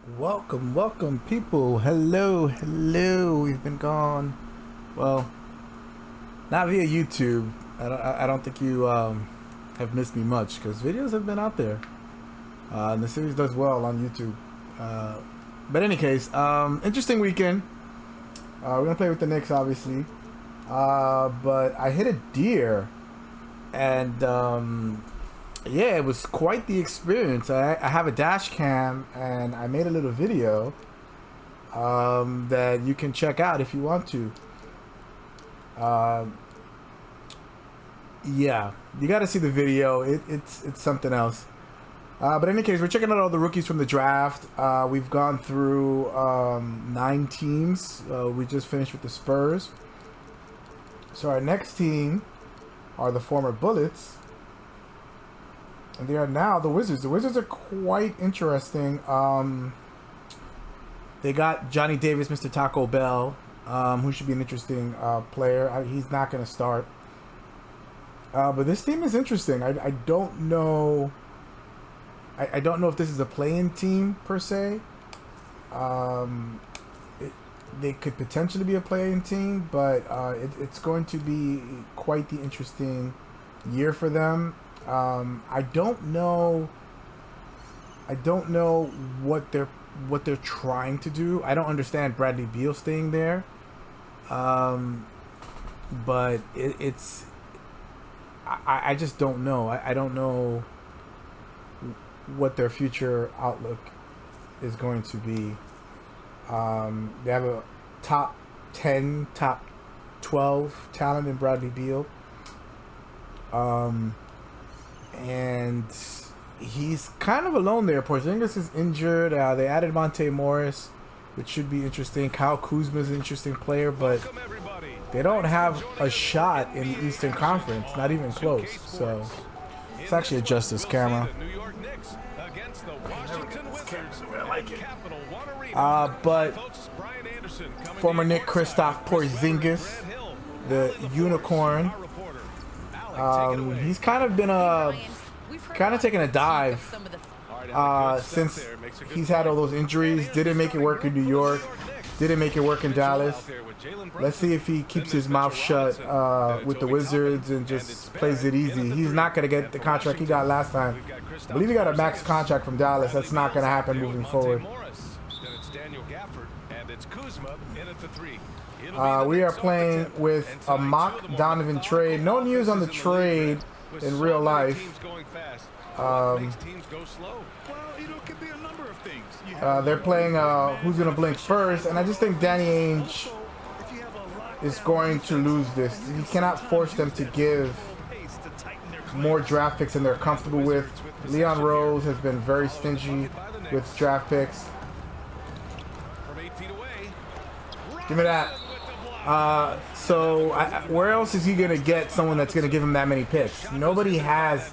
Welcome, people. Hello. We've been gone. Well, not via YouTube. I don't think you have missed me much because videos have been out there. And the series does well on YouTube. But in any case, interesting weekend. We're gonna play with the Knicks, obviously. But I hit a deer, and yeah, it was quite the experience. I have a dash cam, and I made a little video that you can check out if you want to. Yeah, you got to see the video. It's something else. But in any case, we're checking out all the rookies from the draft. We've gone through 9 teams. We just finished with the Spurs. So our next team are the former Bullets. And they are now the Wizards. The Wizards are quite interesting. They got Johnny Davis, Mr. Taco Bell, who should be an interesting player. He's not going to start. But this team is interesting. I don't know. I don't know if this is a play-in team per se. They could potentially be a play-in team, but it's going to be quite the interesting year for them. I don't know what they're trying to do. I don't understand Bradley Beal staying there. But I just don't know. I don't know what their future outlook is going to be. They have a top 10, top 12 talent in Bradley Beal. And he's kind of alone there. Porzingis is injured. They added Monte Morris, which should be interesting. Kyle Kuzma is an interesting player, but they don't have a shot in the Eastern Conference, not even close. So let's actually adjust this camera. But former Knick Kristaps Porzingis, the unicorn. He's kind of been taking a dive since he's had all those injuries. Didn't make it work in New York. Didn't make it work in Dallas. Let's see if he keeps his mouth shut with the Wizards and just plays it easy. He's not going to get the contract he got last time. I believe he got a max contract from Dallas. That's not going to happen moving forward. We are playing with a mock Donovan trade. No news on the trade in real life. They're playing who's going to blink first, and I just think Danny Ainge is going to lose this. He cannot force them to give more draft picks than they're comfortable with. Leon Rose has been very stingy with draft picks. Give me that. Where else is he going to get someone that's going to give him that many picks? Nobody has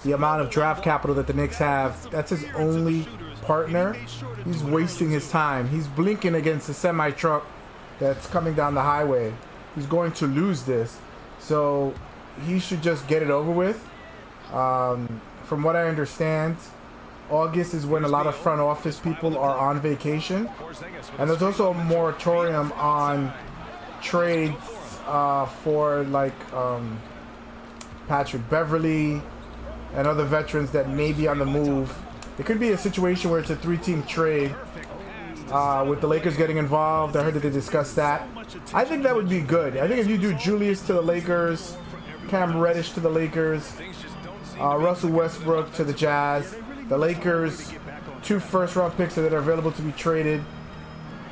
the amount of draft capital that the Knicks have. That's his only partner. He's wasting his time. He's blinking against a semi-truck that's coming down the highway. He's going to lose this. So he should just get it over with. From what I understand, August is when a lot of front office people are on vacation. And there's also a moratorium on trades for like Patrick Beverly and other veterans that may be on the move. It could be a situation where it's a 3-team trade with the Lakers getting involved. I heard that they discussed that. I think that would be good. I think if you do Julius to the Lakers, Cam Reddish to the Lakers, Russell Westbrook to the Jazz, the Lakers 2 first-round picks that are available to be traded,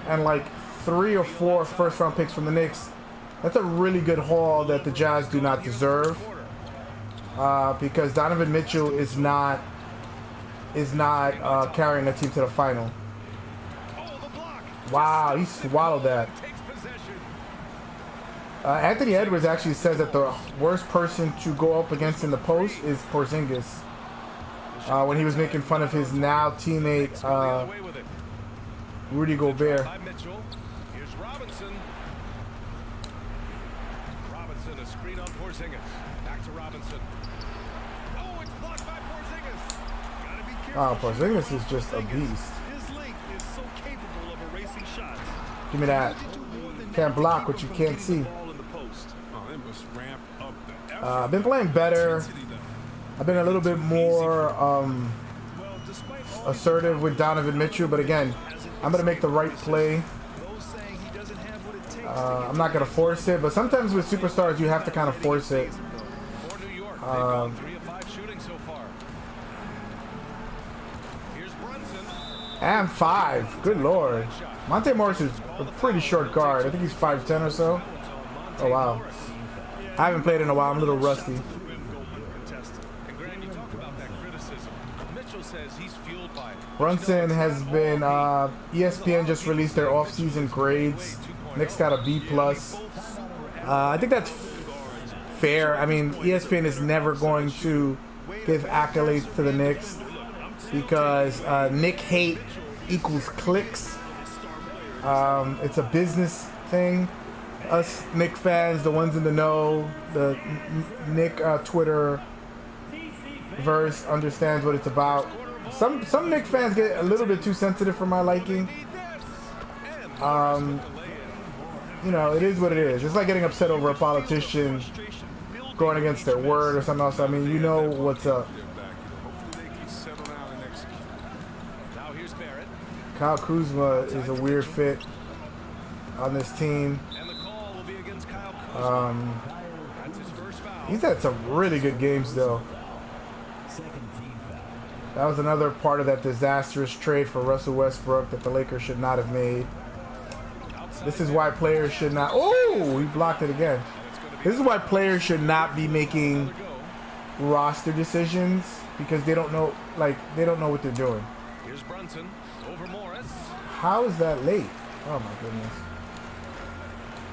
and like 3 or 4 first-round picks from the Knicks. That's a really good haul that the Jazz do not deserve, because Donovan Mitchell is not carrying a team to the final. Wow, he swallowed that. Anthony Edwards actually says that the worst person to go up against in the post is Porzingis. When he was making fun of his now teammate Rudy Gobert. Robinson, a screen on Porzingis. Back to Robinson. Oh, it's blocked by Porzingis. Porzingis is just a beast. Give me that. Can't block what you can't see. I've been playing better. I've been a little bit more assertive with Donovan Mitchell, but again, I'm going to make the right play. I'm not going to force it, but sometimes with superstars, you have to kind of force it. And 5. Good lord. Monte Morris is a pretty short guard. I think he's 5'10 or so. Oh, wow. I haven't played in a while. I'm a little rusty. Brunson has been, ESPN just released their off-season grades. Knicks got a B+. I think that's fair. I mean, ESPN is never going to give accolades to the Knicks because Nick hate equals clicks. It's a business thing. Us Knick fans, the ones in the know, the Nick Twitter verse understands what it's about. Some Knick fans get a little bit too sensitive for my liking. You know, it is what it is. It's like getting upset over a politician going against their word or something else. I mean, you know what's up. Kyle Kuzma is a weird fit on this team. He's had some really good games, though. That was another part of that disastrous trade for Russell Westbrook that the Lakers should not have made. This is why players should not... Oh, he blocked it again. This is why players should not be making roster decisions because they don't know, they don't know what they're doing. Here's Brunson over Morris. How is that late? Oh my goodness.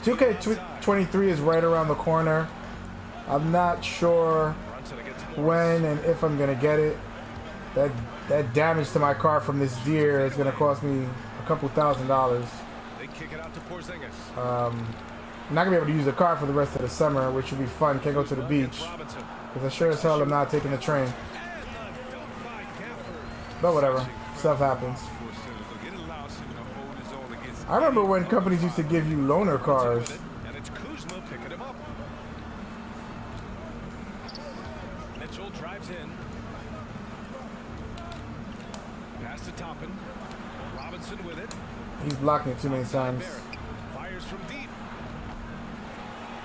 2K23 is right around the corner. I'm not sure when and if I'm gonna get it. That damage to my car from this deer is gonna cost me a couple $1,000s. They kick it out to Porzingis. I'm not gonna be able to use the car for the rest of the summer, which will be fun. Can't go to the beach because I sure as hell am not taking the train. But whatever, stuff happens. I remember when companies used to give you loaner cars. And it's Kuzma picking him up. Mitchell drives in. Pass to Toppin. Robinson with it. He's blocking it too many times. Fires from deep.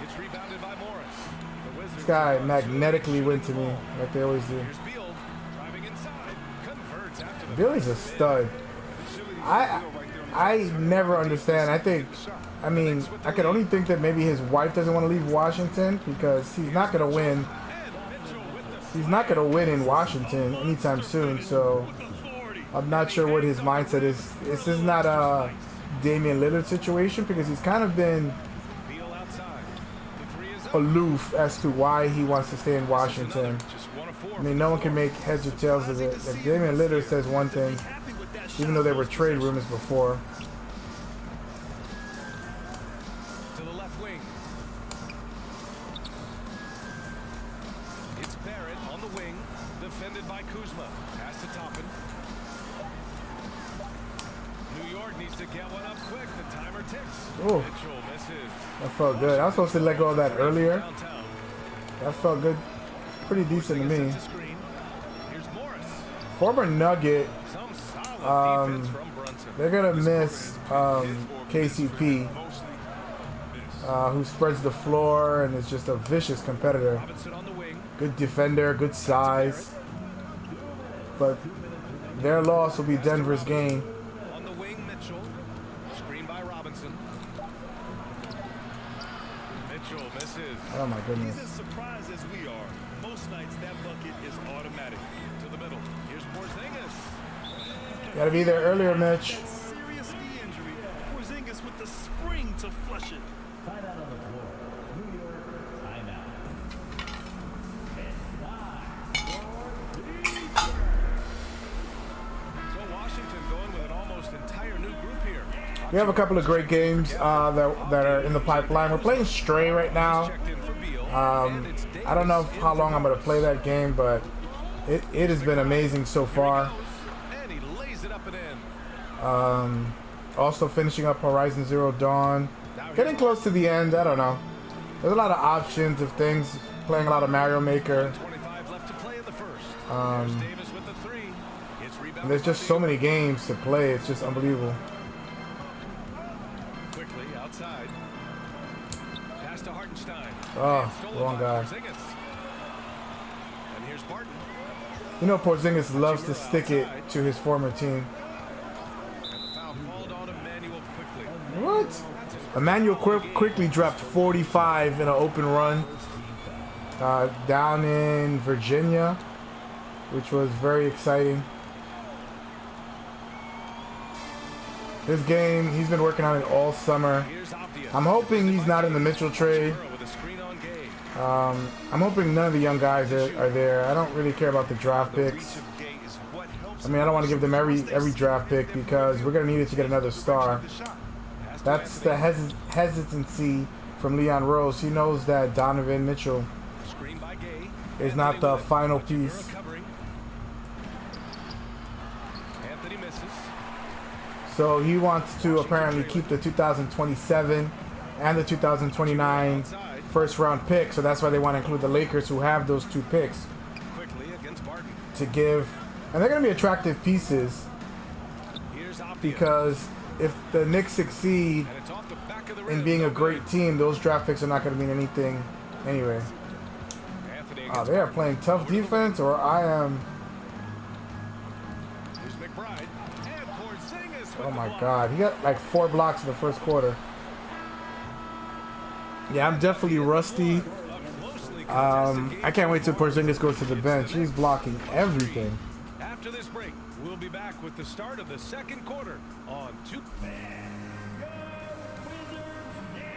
It's rebounded by Morris. This guy magnetically went to me like they always do. Here's Beal driving inside. Converts after the Billy's a stud. I never understand. I mean, I could only think that maybe his wife doesn't want to leave Washington because he's not going to win. He's not going to win in Washington anytime soon, so I'm not sure what his mindset is. This is not a Damian Lillard situation because he's kind of been aloof as to why he wants to stay in Washington. I mean, no one can make heads or tails of it. If Damian Lillard says one thing, even though there were trade rumors before. To the left wing. It's Barrett on the wing, defended by Kuzma. Pass to Toppin. New York needs to get one up quick. The timer ticks. Oh, Mitchell misses. that felt good. I was supposed to let go of that earlier. That felt good. Pretty decent to me. Here's Morris. Former Nugget. They're gonna miss KCP, who spreads the floor and is just a vicious competitor. Good defender, good size. But their loss will be Denver's gain. On the wing, Mitchell. Screen by Robinson. Mitchell misses. Oh my goodness. He's as surprised as we are. Most nights that bucket is automatic. To the middle. Here's Porzingis. Gotta be there earlier, Mitch. Serious knee injury. Porzingis with the spring to flush it. Tied out on the floor. New York, timeout. So Washington going with an almost entire new group here. We have a couple of great games that are in the pipeline. We're playing Stray right now. Checked in for Beal. I don't know how long I'm gonna play that game, but it has been amazing so far. And he lays it up and in. Also finishing up Horizon Zero Dawn. Getting close to the end. I don't know. There's a lot of options of things. Playing a lot of Mario Maker. 25 left to play in the first. Um, There's Davis with the three. It's And rebounded there's just by so many games to play. It's just unbelievable. quickly outside. Pass to Hartenstein. Oh, And stolen wrong by guy. Porzingis. And here's Barton. You know Porzingis loves to stick it to his former team. And the foul called on Emmanuel quickly. What? Emmanuel quickly dropped 45 in an open run down in Virginia, which was very exciting. This game, he's been working on it all summer. Here's Optia. I'm hoping he's not in the Mitchell trade. With a screen on Gay. I'm hoping none of the young guys are there. I don't really care about the draft The reach picks. of Gay is what helps I mean, I don't want to give them every draft pick because we're going to need it to get another star. the shot. Pass to That's the Anthony. hesitancy from Leon Rose. He knows that Donovan Mitchell Screen by Gay. is not Anthony the with it. final Hachimura piece. covering. Anthony misses. So he wants to apparently keep the 2027 and the 2029 first round pick. So that's why they want to include the Lakers, who have those two picks, Quickly against Barton. to give. And they're going to be attractive pieces Here's Optia. because if the Knicks succeed And it's off the back of the in rim. being a No great good. team, those draft picks are not going to mean anything anyway. Anthony Oh, against they are Barton. playing tough Over to the defense, or I am. Here's McBride. And Porzingis with Oh the my block. God, he got like 4 blocks in the first quarter. Yeah, I'm definitely rusty. A closely contested game. I can't wait till Porzingis goes to the bench. He's blocking everything. After this break, we'll be back with the start of the second quarter on 2.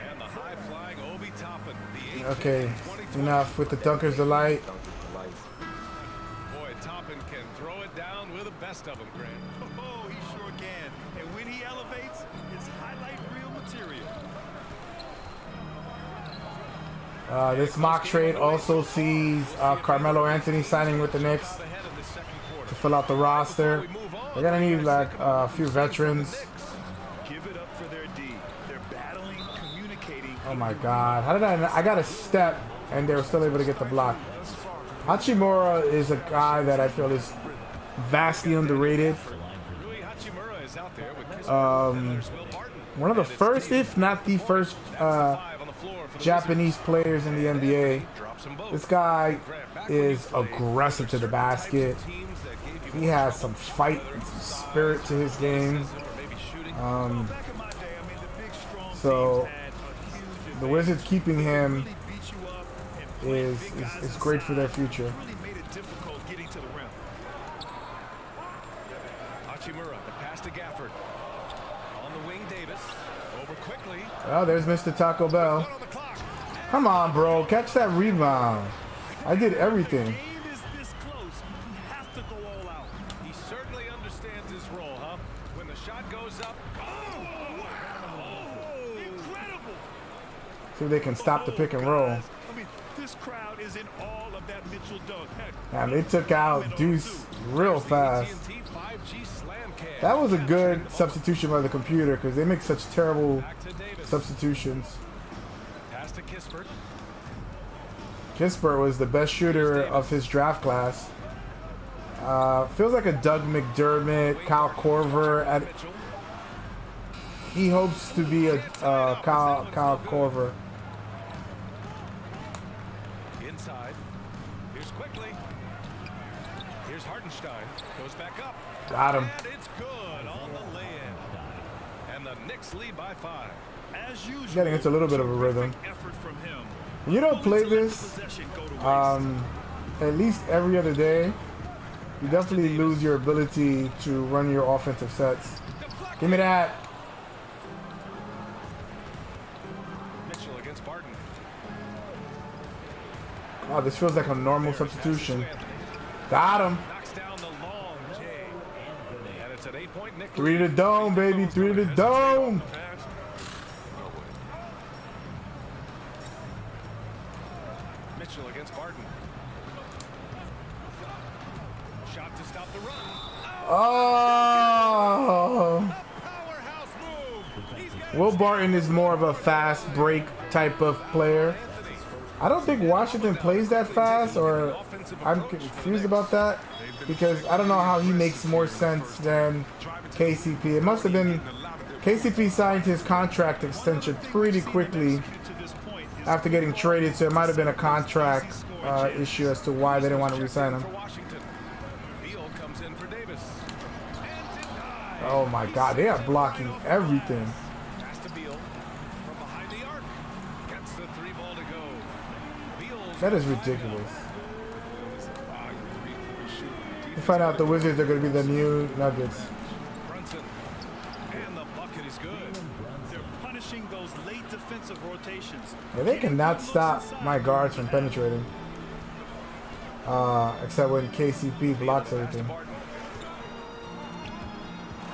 And the high-flying Obi Toppin. The Okay, 8-15, enough with the Dunkers Delight. Boy, Toppin can throw it down with the best of them, Grant. Oh, he sure can. And when he elevates, it's highlight reel material. This mock trade also sees Carmelo Anthony signing with the Knicks Ahead in the second quarter. to fill out the roster. They're gonna need like a few veterans. Give it up for their D. They're battling, communicating. Oh my God, how did I got a step and they were still able to get the block. Hachimura is a guy that I feel is vastly underrated. Rui Hachimura is out there with Chris Will Barton. One of the And it's first, Davis. if not the first, That's the 5 on the floor for the Japanese players in the NBA. Drops them both. This guy Grant, back when you is played, aggressive to the certain types of basket. teams that gave you He more has confidence, some fight whether and it's some size, spirit to his game. athleticism, or maybe shooting. Back in my day, the big, strong So, teams had a huge the advantage. Wizards keeping him Really beat you up and played is big guys is great for their inside. future. Really made it difficult getting to the rim. Hachimura, the pass to Gafford. On the wing, Davis. Over quickly. Oh, there's Mr. Taco Bell. One on the clock. Come on, bro, catch that rebound. I did everything. Game is this close. You have to go all out. He certainly understands his role, huh? When the shot goes up. Oh, wow. Incredible. See if they can stop the pick and roll. Guys, I mean, this crowd is in all of that Mitchell dunk. Heck, And they took out Deuce real fast. AT&T 5G slam cam. That was a good substitution by the computer because they make such terrible Back to Davis. substitutions. Pass to Kispert. Kispert was the best shooter of his draft class. Feels like a Doug McDermott, Kyle Korver. Mitchell. He hopes to be a Kyle Korver. Inside. Here's quickly. Here's Hartenstein. Goes back up. Got him. And it's good on the lay-in. And the Knicks lead by 5. as usual, Getting into a little bit of a rhythm. terrific effort from him. You don't play Only to let the this possession go to waste. at least every other day. You definitely lose your ability to run your offensive sets. Give me that. Mitchell against Barton. Oh, this feels like a normal substitution. Got him. Knocks down the long J. And it's an 8-point Knicks 3 to the lead. dome, baby. 3 to the dome. Mitchell against Barton. Shot to stop the run. Oh. Powerhouse Will Barton is more of a fast break type of player. I don't think Washington plays that fast, or I'm confused about that because I don't know how he makes more sense than KCP. It must have been KCP signed his contract extension pretty quickly after getting traded, so it might have been a contract issue as to why they didn't want to re-sign him. Oh my God, they are blocking everything. That is ridiculous. We find out the Wizards are going to be the new Nuggets. And the bucket is good. They're punishing those late defensive rotations. Yeah, they cannot stop my guards from penetrating. Except when KCP blocks everything.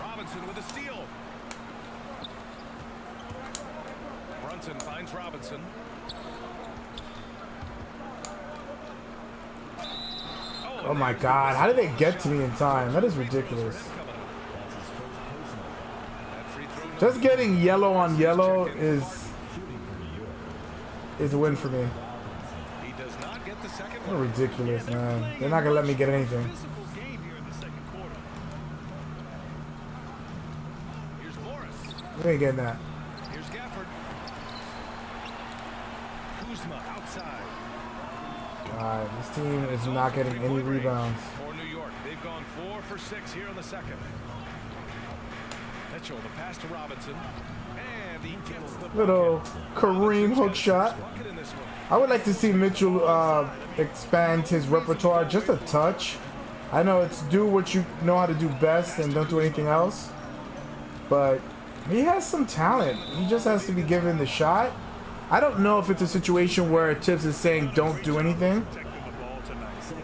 Robinson with a steal. Brunson finds Robinson. Oh my God, how did they get to me in time? That is ridiculous. Just getting yellow on yellow is a win for me. He does not get the second What one. ridiculous, man. They're not gonna let me get anything. Physical game here in the second quarter. Here's Morris. We ain't getting that. Here's Gafford. Kuzma outside. God, this team is not getting any rebounds. For New York, they've gone 4 for 6 here in the second. Mitchell, the pass to Robinson. And he gets the Little Kareem hook shot. bucket in this one. I would like to see Mitchell expand his repertoire just a touch. I know it's do what you know how to do best and don't do anything else. But he has some talent. He just has to be given the shot. I don't know if it's a situation where Tibbs is saying don't do anything.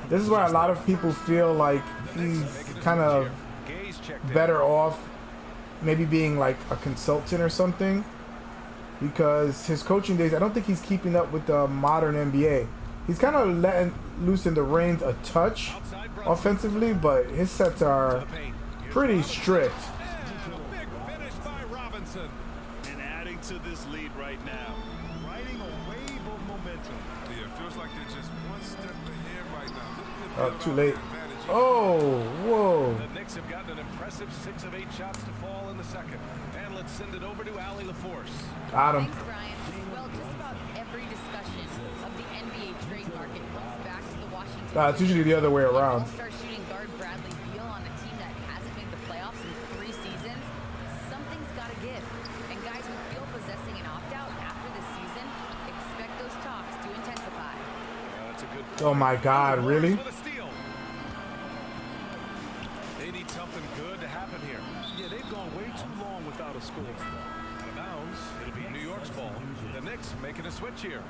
This is why a lot of people feel like he's kind of Gaze checked in. better off maybe being like a consultant or something, because his coaching days, I don't think he's keeping up with the modern NBA. He's kind of letting loose in the reins a touch offensively, but his sets are pretty strict. And a big finish by Robinson. And adding to this lead right now. Riding a wave of momentum. Yeah, it feels like they're just one step ahead right now. Oh, too late. Oh, whoa. The Knicks have gotten an impressive 6 of 8 shots to fall in the second. And let's send it over to Allie LaForce. Got him. Thanks, Brian. Well, just about every discussion of the NBA trade market comes back to the Washington. It's usually the other way around. All-star shooting guard Bradley Beal on a team that hasn't made the playoffs in 3 seasons. Something's got to give. And guys with Beal possessing an opt-out after this season, expect those talks to intensify. That's a good Oh my God, really? With a steal. They need something good to happen here. Yeah, they've gone way too long without a score. Out of bounds. It'll be New York's ball. The Knicks making a switch here.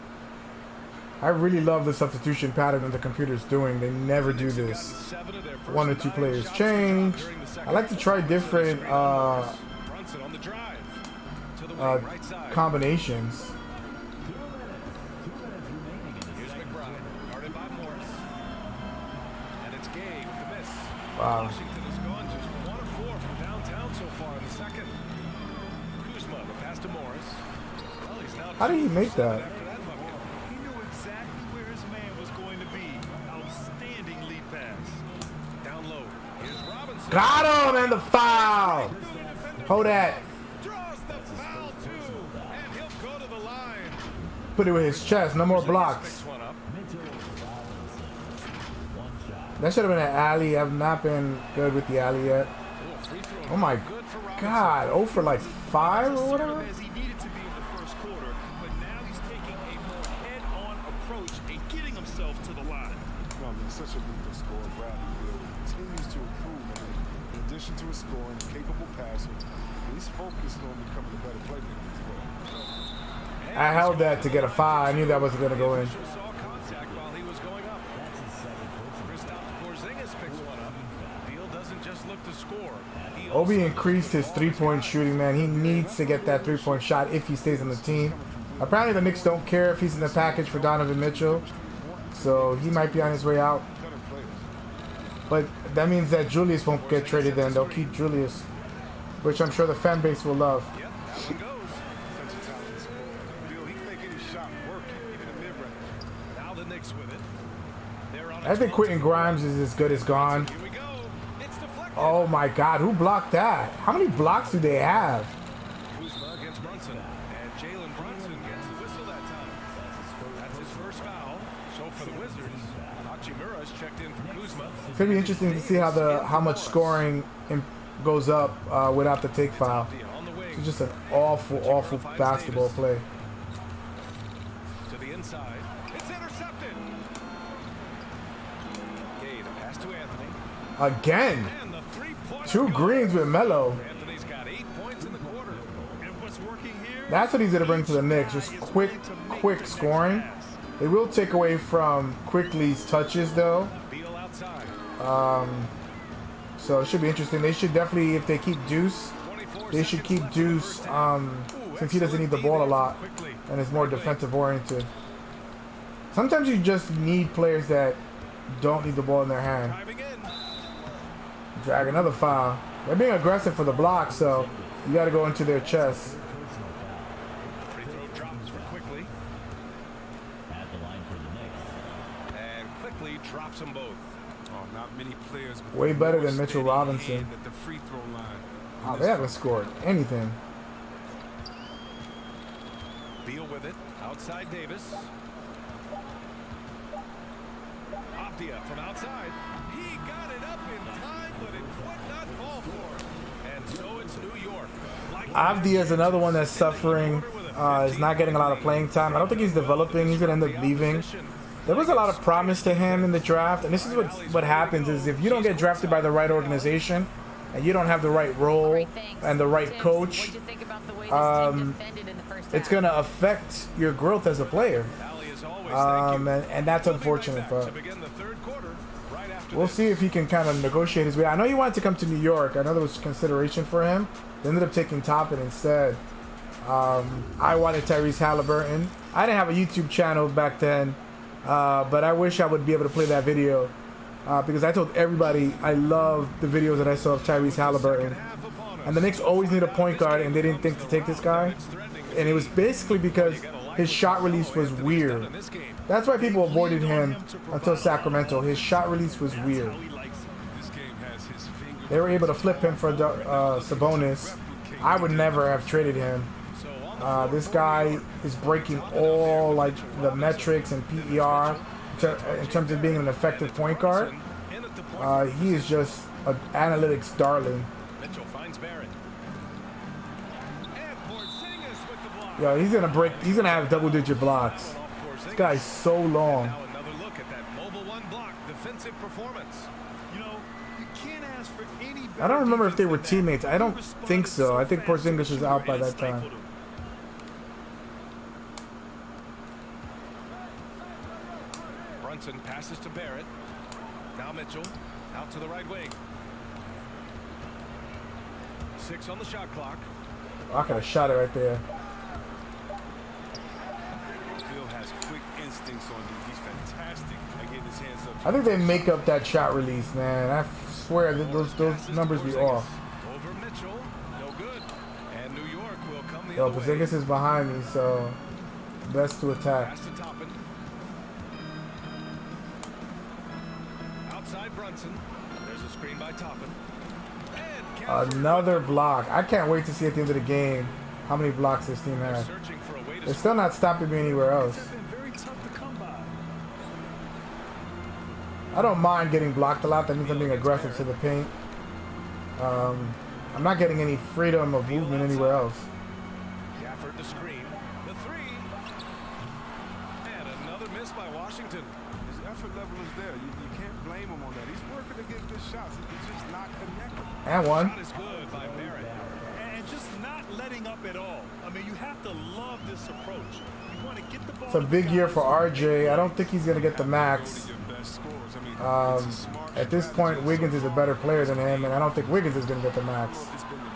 I really love the substitution pattern that the computer's doing. They never do this. 7 of their first 1 or 2 9 players shots change. during the second. I like to try different Brunson on the drive. To the wing, right side. combinations. Here's McBride. Guarded by Morris. And it's Gabe with the miss. Wow. Washington has gone just 1 of 4 from downtown so far in the second. Kuzma, the pass to Morris. Well, he's now How did he 2 make for 7 that? after that bucket. He knew exactly where his man was going to be. Outstanding lead pass. Down low. Here's Robinson. Got him, and the foul. Hold that. Draws the foul too. And he'll go to the line. Put it with his chest. No more blocks. Picks one up. That should have been an alley. I've not been good with the alley yet. Oh, free throw. Oh my Good for Robinson. God. Oh for like 5 or whatever. As he needed to be in the first quarter, but now he's taking a more head-on approach and getting himself to the line. I mean, such a lethal scorer, Bradley Beal continues to improve. I mean, in addition to his scoring, capable passer, he's focused on becoming a better playmaker as well. I held that to get a foul. I knew that wasn't going to go in. Saw contact while he was going up. Kristaps Porzingis picks one up. Beal doesn't just look to score. He Obi also increased his 3-point shooting, man. He needs to get that 3-point shot if he stays on the team. Apparently the Knicks don't care if he's in the package for Donovan Mitchell. So he might be on his way out. But that means that Julius won't get traded then. They'll keep Julius, which I'm sure the fan base will love. Yep, that one goes. Knicks with it. They're on a I think 12-2 Quentin Grimes is as good as gone. Here we go. It's deflected. Oh my God, who blocked that? How many blocks do they have? Kuzma against Brunson. And Jalen Brunson gets the whistle that time. That's his first foul. So for the Wizards, Hachimura's checked in for Kuzma. It's gonna be interesting to see how much scoring goes up without the take foul. On the wing. It's just an awful basketball play. To the inside. It's intercepted. Okay, the pass to Anthony. Again, And the three-point 2 greens with Melo. Anthony's got 8 points in the quarter. And what's working here? That's what he's gonna bring to the Knicks. Just quick scoring. They will take away from Quickly's touches though. Beal outside. So it should be interesting. They should definitely, if they keep Deuce, they should keep Deuce since he doesn't need the ball a lot and is more defensive oriented. Sometimes you just need players that don't need the ball in their hand. Driving in. Drag another foul. They're being aggressive for the block, so you got to go into their chest. Free throw drops for Quickly. At the line for the Knicks. And Quickly drops them both. Oh, not many players with Way better than more Mitchell steady Robinson. hand at the free throw line. Oh, they haven't scored anything. Beal with it. Outside Davis. Avdia from outside. He got it up in time, but it would not fall for him. And so it's New York. Avdia is another one that's suffering. Is not getting a lot of playing time. I don't think he's developing. He's going to end up leaving. There was a lot of promise to him in the draft, and this is what happens is if you don't get drafted by the right organization and you don't have the right role and the right coach, it's going to affect your growth as a player. And that's unfortunate, but we'll see if he can kind of negotiate his way. I know he wanted to come to New York. I know there was consideration for him. They ended up taking Toppin instead. I wanted Tyrese Halliburton. I didn't have a YouTube channel back then, but I wish I would be able to play that video because I told everybody I love the videos that I saw of Tyrese Halliburton. And the Knicks always need a point guard, and they didn't think to take this guy. And it was basically because his shot release was weird. That's why people avoided him until Sacramento. His shot release was weird. They were able to flip him for Sabonis. I would never have traded him. This guy is breaking all like the metrics and PER in terms of being an effective point guard. He is just an analytics darling. Mitchell finds Barrett. And Porzingis with the block. Yo, he's gonna have double-digit blocks. This guy's so long. Now another look at that mobile one block defensive performance. You know, you can't ask for any I don't remember if they were defense than that. teammates. I don't think so. I think Porzingis was out by that time. Brunson passes to Barrett. Now Mitchell out to the right wing. 6 on the shot clock. I could have shot it right there. Bill has quick instincts on these. He's fantastic at getting his hands up. I think they make up that shot release, man. I swear that those numbers be off. Over Mitchell, no good. And New York will come the Yo, other way. Porzingis is behind me, so best to attack. Pass to Toppin. Outside Brunson. There's a screen by Toppin. And Cavs Another block. I can't wait to see at the end of the game how many blocks this team has. searching for a way to They're still not stopping me anywhere else. Have been very tough to come by. I don't mind getting blocked a lot. That means I'm being aggressive to the paint. I'm not getting any freedom of movement anywhere else. Gafford to screen. The three. And another miss by Washington. His effort level is there. You can't blame him on that. He's working to get good shots. He's just not connected. And one. Shot is good by Barrett. And just not letting up at all. I mean, you have to love this approach. You want to get the ball. It's a big year for RJ. I don't think he's going to get the max. Your best scores. I mean, it's a smart At this point, strategy. Wiggins is a better player than him, and I don't think Wiggins is going to get the max.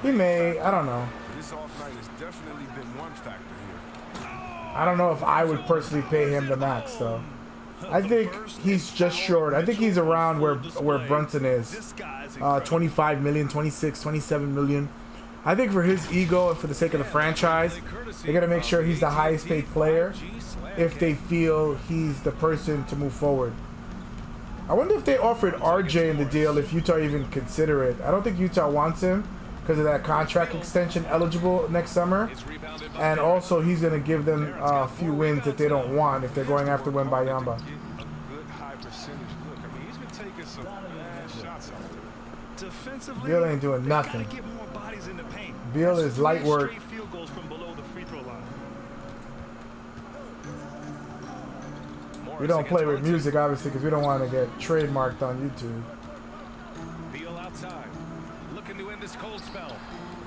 He may. I don't know. This off night has definitely been one factor here. I don't know if I would personally pay him the max, though. I think he's just short. I think he's around where Brunson is. 25 million, 26, 27 million. I think for his ego and for the sake of the franchise, they're going to make sure he's the highest paid player if they feel he's the person to move forward. I wonder if they offered RJ in the deal, if Utah even consider it. I don't think Utah wants him because of that contract extension eligible next summer. And also he's going to give them a few wins that they don't want if they're going after Wembayamba. A good high percentage look. I mean, he's been taking some bad shots out there. Defensively, Beal ain't doing they nothing. gotta get more bodies in the paint. Beal That's is light 3 work. straight field goals from below the free throw line. We don't play with music, obviously, because we don't want to get trademarked on YouTube. Beal outside, looking to end this cold spell.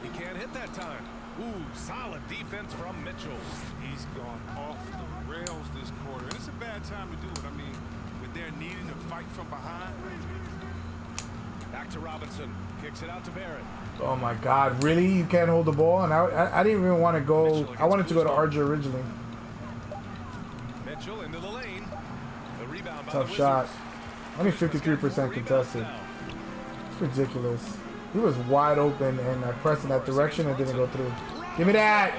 He can't hit that time. Ooh, solid defense from Mitchell. He's gone off the rails this quarter. And it's a bad time to do it. I mean, when they're needing to fight from behind. Back to Robinson, kicks it out to Barrett. Oh my God, really? You can't hold the ball? And I didn't even want to go. I wanted to go to RJ originally. Mitchell into the lane. The rebound by Tough the shot. Wizards. Only 53% contested. It's ridiculous. He was wide open, and I pressed in that direction and didn't go through. Give me that!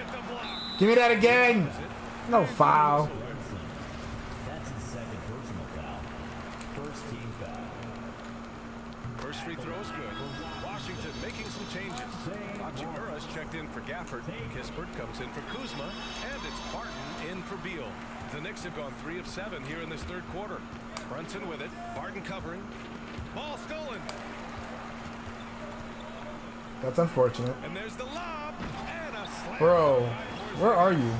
Give me that again! No foul. That's his second personal foul. First team foul. First free throw is good. Washington making some changes. Hachimura's checked in for Gafford. Kispert comes in for Kuzma. And it's Barton in for Beal. The Knicks have gone 3 of 7 here in this third quarter. Brunson with it. Barton covering. Ball stolen. That's unfortunate. And there's the lob. And a slam. Bro, where are you? You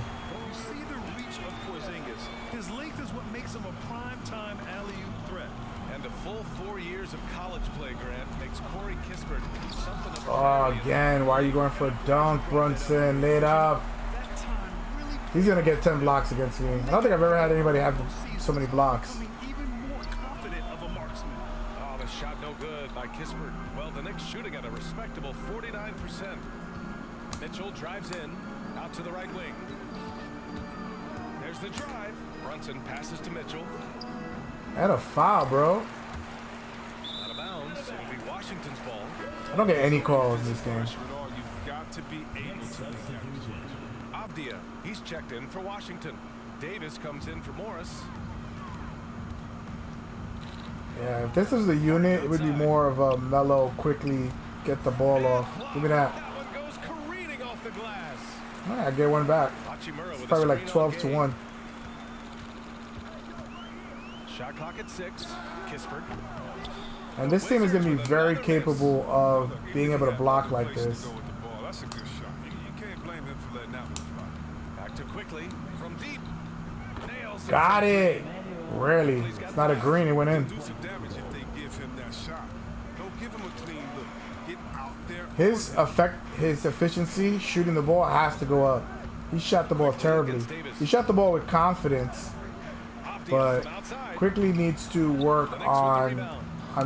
see the reach of Porzingis. His length is what makes him a prime-time alley-oop threat. And a full 4 years of college play, Grant, makes Corey Kispert something of a Oh, again. Why are you going for a dunk, Brunson? Lay it up. That time really He's going to get 10 blocks against me. I don't think I've ever had anybody have so many blocks. becoming even more confident of a marksman. Oh, the shot no good by Kispert. Well, the Knicks shooting at a respectable 49%. Mitchell drives in, out to the right wing. There's the drive. Brunson passes to Mitchell. And a foul, bro. Out of bounds. It'll be Washington's ball. I don't get any calls in this game. With all, you've got to be able to make that. Avdia, he's checked in for Washington. Davis comes in for Morris. Yeah, if this is the unit, it would be more of a mellow, quickly get the ball off. Give me that. That one goes careening off the glass. I get one back. Hachimura with It's a probably like screen 12 on to game. 1. Shot clock at 6. Kispert. And this team is going to be very capable of being able to block like this. Go with the ball. That's a good shot. You can't blame him for letting that one fly. Back to quickly from deep. Nails. Got it. Rarely. It's not a green. It went in. Do some damage if they give him that shot. Don't give him a clean look. Get out there. His efficiency shooting the ball has to go up. He shot the ball terribly. He shot the ball with confidence, but quickly needs to work on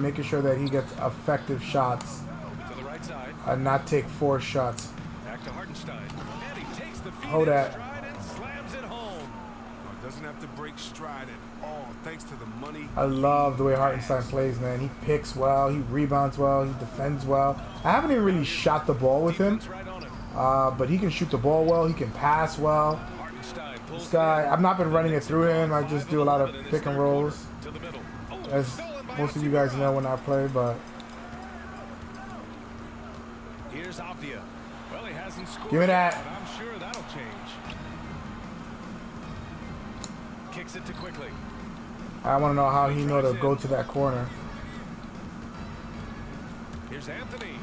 making sure that he gets effective shots To the right side. and not take forced shots. Back to Hartenstein. And he takes the feed Hold in that. stride and slams it home. No, doesn't have to break stride at all, thanks to the money. I love the way Hartenstein plays, man. He picks well, he rebounds well, he defends well. I haven't even really shot the ball with him, Defense right on him. but he can shoot the ball well, he can pass well. Hartenstein pulls This guy, it in. I've not been running it through him. I just do a lot of In his pick and third rolls, quarter. To the middle. Oh, as stolen by most of you guys Hachimura. know when I play, but Here's Avdia. Well, he hasn't scored. Give me that. But I'm sure that'll change. Kicks it to quickly. I want to know how he know to go to that corner. Here's Anthony.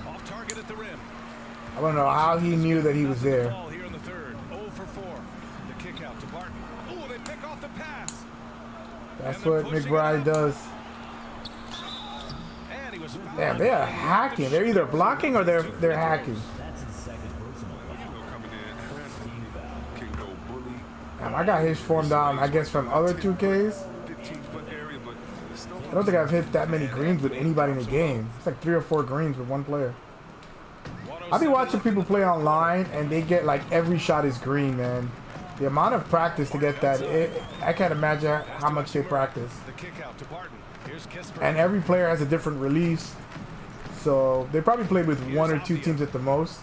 Off target at the rim. I want to know how he knew that he was there. Ball here in the third. 0 for 4. The kick out to Barton. Oh, they pick off the pass. That's what McBride does. And he was fouled. Damn, they are hacking. They're either blocking or they're hacking. That's his second personal foul. Coming in, can go bully. Damn, I got his form down, I guess, from other 2Ks. 15-foot area, but it's no I don't think I've hit that many greens with anybody in the game. It's like 3 or 4 greens with one player. I've been watching people play online, and they get like every shot is green, man. The amount of practice to get that, I can't imagine how much they practice. The kick out to Barton. Here's Kispert. And every player has a different release. So they probably played with one or two teams at the most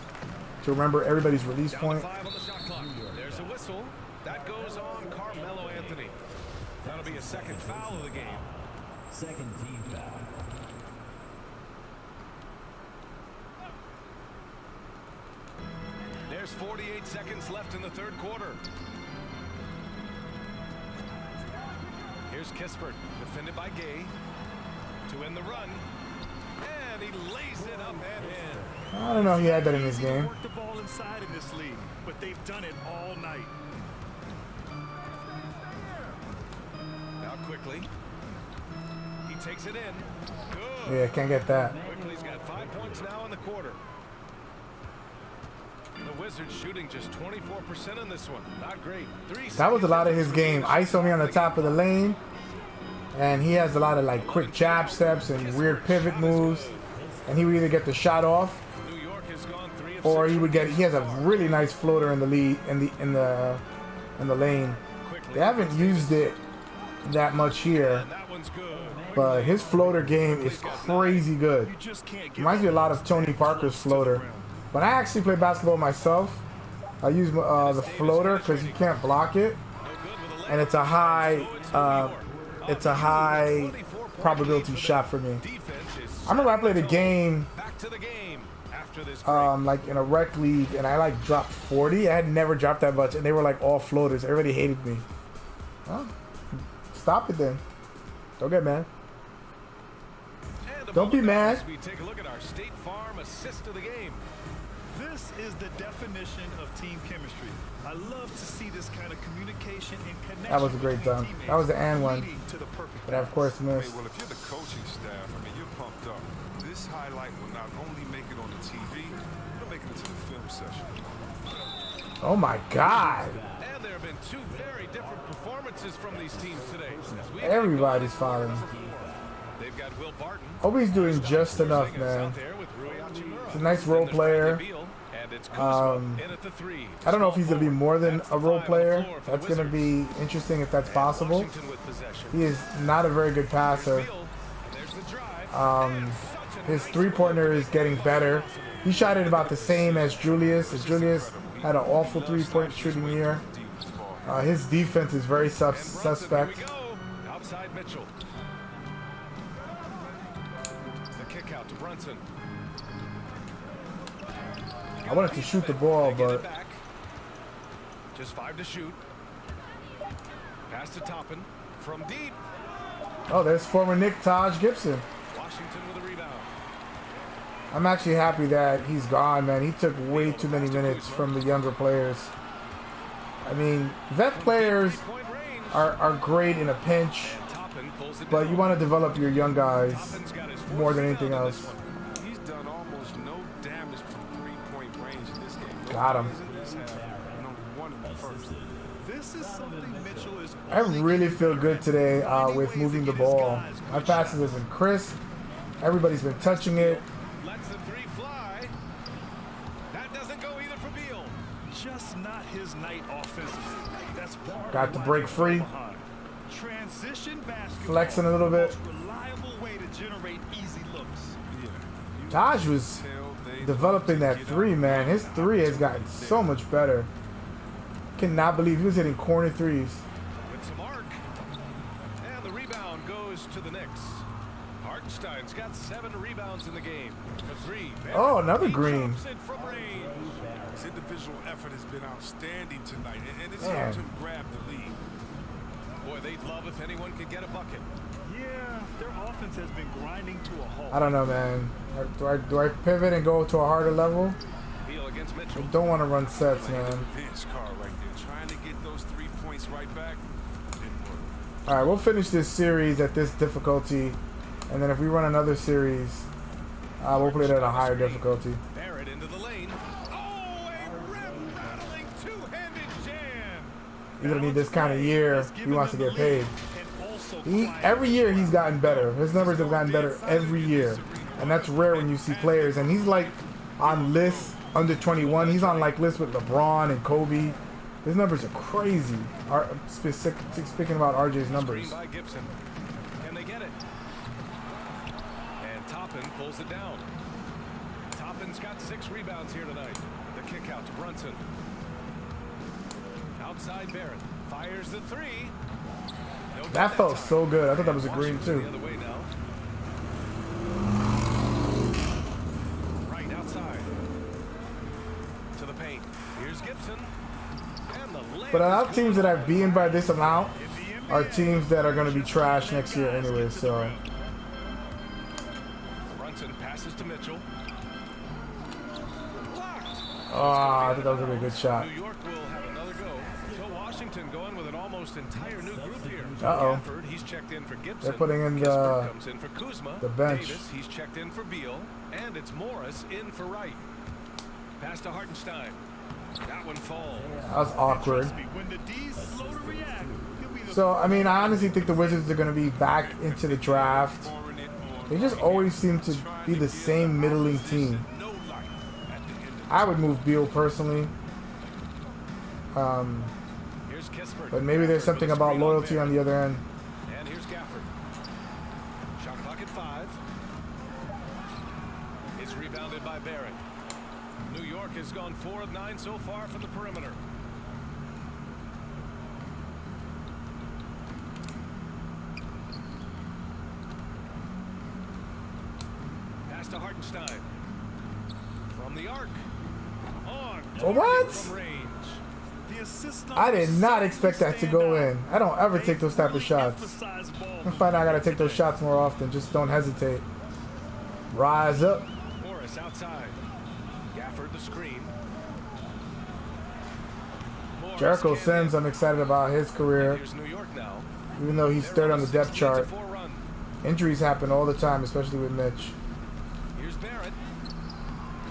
to remember everybody's release point. 5 on the shot clock. There's a whistle. That goes on Carmelo Anthony. That'll be a second foul of the game. Second team foul. There's 48 seconds left in the third quarter. Here's Kispert, defended by Gay, to end the run. And he lays it up and in. I don't know if he had that in his game. Work the ball inside in this league, but they've done it all night. Now quickly. He takes it in. Good. Yeah, can't get that. Quickly's got 5 points now in the quarter. The Wizards shooting just 24% in this one. Not great. That was a lot of his game. ISO me on the top of the lane. And he has a lot of like quick jab steps and weird pivot moves. And he would either get the shot off, New York has gone 3 of or 6 he would get. He has a really nice floater in the lead in the lane. They haven't used it that much here, And that one's good. but his floater game is crazy good. You just can't give Reminds me a lot of Tony Parker's floater. When I actually play basketball myself, I use the floater because you can't block it, and it's a high probability shot for me. I remember I played a game Back to the game after this break. like in a rec league, and I like dropped 40. I had never dropped that much, and they were like all floaters. Everybody hated me. Well, stop it then. Don't get mad. And a Don't be moment mad. as we take a look at our State Farm assist of the game. This is the definition of team chemistry. I love to see this kind of communication and connection. That was a great between dunk. teammates, That was the and one. leading to the perfect But I, of course, Hey, missed. well, if you're the coaching staff, I mean, you're pumped up. This highlight will not only make it on the TV, it'll make it into the film session. Oh my God! And there have been 2 very different performances from these teams today. As we Everybody's fouling. They've got Will Barton. Obi's doing just enough, man. Out there with Rui Hachimura. He's a nice role player. And it's Kuzma in at the 3. I don't know if he's gonna be more than That's a role the 5 on the player. floor for That's the gonna be interesting if that's possible. Washington with possession. He is not a very good passer. Beal, and there's the drive. His three-pointer is getting better. He shot it about the same as Julius. Julius had an awful three-point shooting year. His defense is very suspect. Here we go. Outside Mitchell. The kick out to Brunson. I wanted to shoot the ball, They get it but back. Just 5 to shoot. Pass to Toppin from deep. oh, there's former Nick Taj Gibson. Washington with a rebound. I'm actually happy that he's gone, man. He took way too many minutes from the younger players. I mean, vet players Point range. are great in a pinch, Toppin pulls it but down. you want to develop your young guys Toppin's got his more than fourth anything rebound in else. this one. He's done almost no damage from three-point range in this game. No Got him. plays in this half, and only 1 in the first. This is something Mitchell is. I really feel good today with moving the ball. My passes have been crisp. Everybody's been touching it. Lets the 3 fly. That doesn't go either for Beal. Just not his night offensively. That's part Got of to why break they're free. behind. Transition basketball. Flexing a little bit. The most reliable way to generate easy looks. Taj was developing that 3, man. His 3 has gotten so much better. Cannot believe he was hitting corner 3s. With some arc. And the rebound goes to the Knicks. Hartenstein's got 7 rebounds in the game. For 3. Oh, another green. Drops it from range. His individual effort has been outstanding tonight, and it's Man. helped him grab the lead. Boy, they'd love if anyone could get a bucket. Yeah, their offense has been grinding to a halt. I don't know, man. Do I pivot and go to a harder level? Beal against I Mitchell. don't want to run sets, Like a man. bench car right there, trying to get those 3 points right back. Didn't work. All right, we'll finish this series at this difficulty, and then if we run another series, we'll play it at a higher difficulty. Barrett into the lane. Oh, a rim-rattling two-handed jam. He's gonna need this kind of year. He wants to get paid. And also Every year he's gotten better. His numbers have gotten better every year, and that's rare when you see players. And he's like on lists under 21. He's on like lists with LeBron and Kobe. His numbers are crazy. Speaking about RJ's numbers. Screen by Gibson. Can they get it? And Toppin pulls it down. Kispert got 6 rebounds here tonight. The kick out to Brunson. Outside Barrett. Fires the 3. No That good felt time. so good. I thought that was a green Washington too. the other way now. Right outside. To the paint. Here's Gibson. And the layup But a lot is of teams good. that I've beaten by this amount are teams that are going to be trash next year anyway. So Brunson passes to Mitchell. Blocked. I think that was a really good shot. New York will have another go. So Washington going with an almost entire new group here. Uh-oh. Gafford, he's checked in for Gibson. They're putting in Kispert comes in for Kuzma. the bench. Davis, he's checked in for Beal. And it's Morris in for Wright. Pass to Hartenstein. That one falls. That was awkward. Trust me, when the D's slow to react, he'll be the So I mean, I honestly think the Wizards are going to be back into the draft. They just always seem to be the same middling team. No light at the end of I would move Beal personally, Here's Kispert. but maybe there's something about loyalty on the other end. And here's Gafford. Shot clock at 5. It's rebounded by Barrett. New York has gone 4 of 9 so far from the perimeter. Pass to Hartenstein. From the arc. On. What? From range. The assist I did numbers not expect that to stand go out. in. I don't ever They take those type of really shots. emphasize ball I find out I gotta take those shots more often. Just don't hesitate. Rise up. Morris outside. Gafford the screen. Morris Jericho can't Sims, hit. I'm excited about his career, Here's New York now. even though he's third on the depth chart. 16-4 run. Injuries happen all the time, especially with Mitch. Here's Barrett.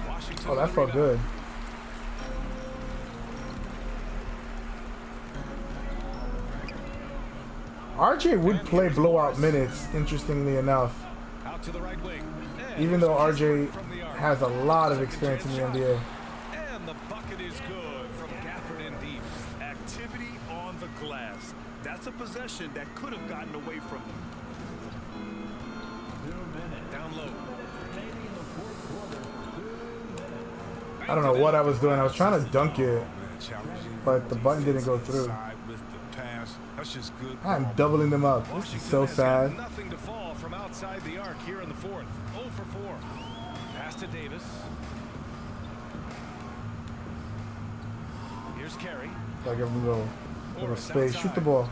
Washington Oh, that with the felt rebound. good. RJ would play blowout minutes, interestingly enough, Out to the right wing. And even though here's RJ Kispert from the arc. has a lot of experience in the NBA. And the bucket is good from Gafford in deep. activity on the glass. That's a possession that could have gotten away from them. Down low. I don't know what I was doing. I was trying to dunk it, but the button didn't go through. That's just good. I'm doubling them up. This is Washington so has sad. got nothing to fall from outside the arc here in the 4th. 0 for 4. Pass to Davis. Here's Carey. Gotta give him a little Morris space. Shoot the outside. ball.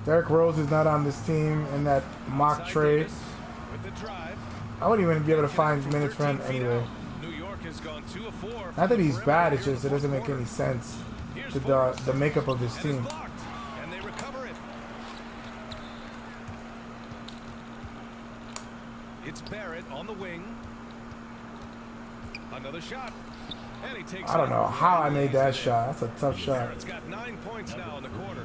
Derrick Rose is not on this team in that mock Outside trade. Davis with the drive. I wouldn't even be able to find From minutes for him 13 feet anyway. out. New York has gone 2 of 4. Not from that the he's perimeter bad, it's here in just it the doesn't fourth make any quarter. sense Here's to Forrest. the makeup of this And it's team. blocked. And they recover it. It's Barrett on the wing. Another shot. And he takes I don't it. know how I made that shot. That's a tough shot. Barrett's got 9 points now in the quarter.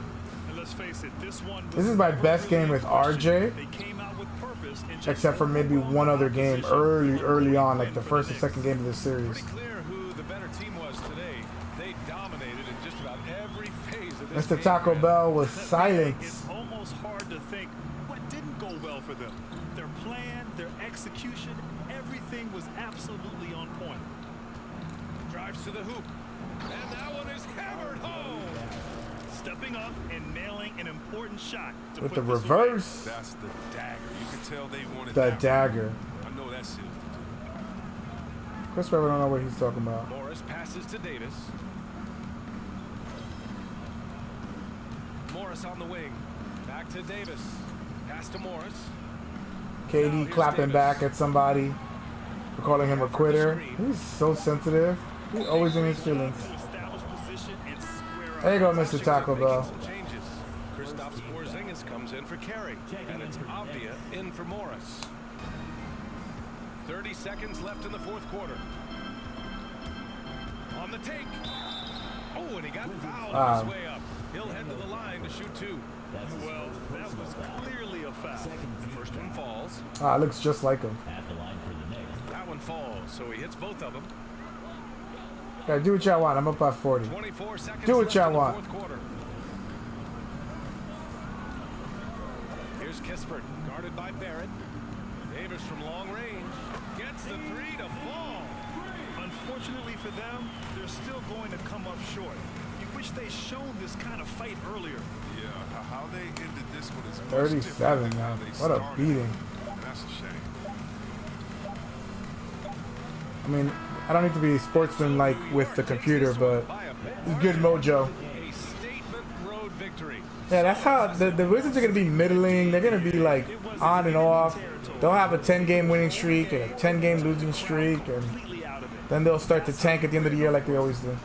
And let's face it, this one was This is my best really game with in question. RJ, They came out with purpose and just except for maybe overwhelmed one other the game opposition. early on, like the Win for first or Knicks. second game of this series. Pretty clear who the better team was today. They dominated in just about every phase of this Mr. game. Taco Bell was That silent. It's almost hard to think what didn't go well for them. Their plan, their execution, everything was absolutely on point. Drives to the hoop. And that one is hammered home. Stepping up and nailing an important shot to With put the this away. reverse, That's the dagger. You can tell they wanted the that. dagger. I know that seals the deal. Chris Webber don't know what he's talking about. Morris passes to Davis. Morris on the wing. Back to Davis. Pass to Morris. KD clapping back at somebody for calling him a quitter. He's so sensitive. He's always in his feelings. To establish position and square There you go, up. Mr. Taco Making Bell. some changes. Kristaps Porzingis comes in for Carey. And it's Avdia in for Morris. 30 seconds left in the 4th quarter. On the take. Oh, and he got fouled on his way up. He'll head to the line to shoot 2. Well, that was clearly a foul. First one falls. Ah, it looks just like him. At the line for the Knicks. That one falls, so he hits both of them. Yeah, do what y'all want. I'm up by 40. 24 seconds Do what left y'all in the want. 4th quarter. Here's Kispert, guarded by Barrett. Davis from long range gets the three to fall. Unfortunately for them, they're still going to come up short. You wish they shown this kind of fight earlier. Yeah, how they ended this one is much 37, different than how man. they What a started. beating. And that's a shame. I mean, I don't need to be sportsman-like with the computer, but it's good mojo. A statement road victory. Yeah, that's how the Wizards are going to be middling. They're going to be like on and off. They'll have a 10-game winning streak and a 10-game losing streak, and Completely out of it. then they'll start to tank at the end of the year like they always do.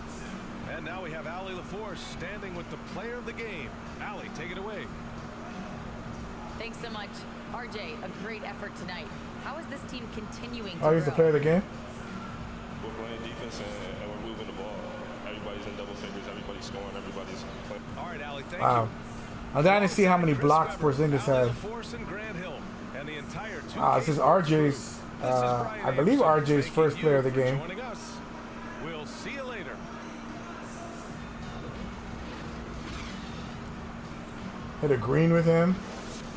And now we have Allie LaForce standing with the player of the game. Allie, take it away. Thanks so much. RJ, a great effort tonight. How is this team continuing to Oh, he's the grow? player of the game? We're playing defense and we're moving the ball. Everybody's in double figures. Everybody's scoring. Everybody's playing. All right, Allie, thank Wow. you. I'm dying to see how many blocks Porzingis had. LaForce and Grant Hill, and the entire This is RJ's, I believe RJ's first player of the game. Joining us. We'll see you later. Hit a green with him.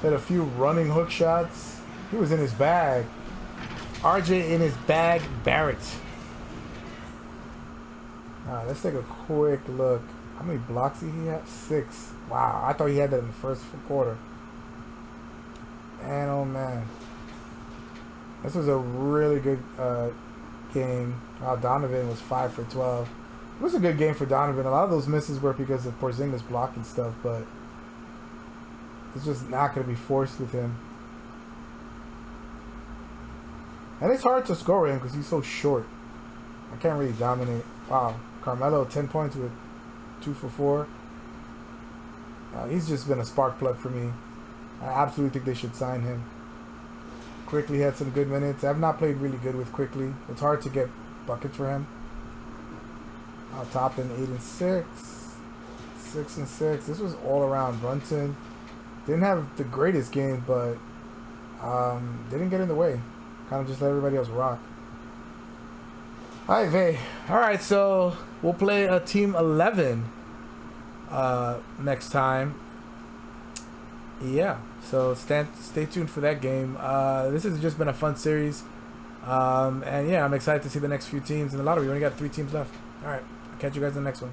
Hit a few running hook shots. He was in his bag. RJ in his bag, Barrett. Alright, let's take a quick look. How many blocks did he have? 6. Wow, I thought he had that in the first quarter. And oh man. This was a really good game. Donovan was 5 for 12. It was a good game for Donovan. A lot of those misses were because of Porzingis blocking stuff, but it's just not going to be forced with him. And it's hard to score him because he's so short. I can't really dominate. Wow, Carmelo 10 points with 2 for 4. He's just been a spark plug for me. I absolutely think they should sign him. Quickly had some good minutes. I've not played really good with Quickly. It's hard to get buckets for him. Toppin 8 and 6. 6 and 6. This was all around. Brunson didn't have the greatest game, but didn't get in the way. Kind of just let everybody else rock. Alright, Vay. Alright, so we'll play a team 11 next time. Yeah, so stay tuned for that game. This has just been a fun series. And yeah, I'm excited to see the next few teams in the lottery. We only got 3 teams left. Alright, I'll catch you guys in the next one.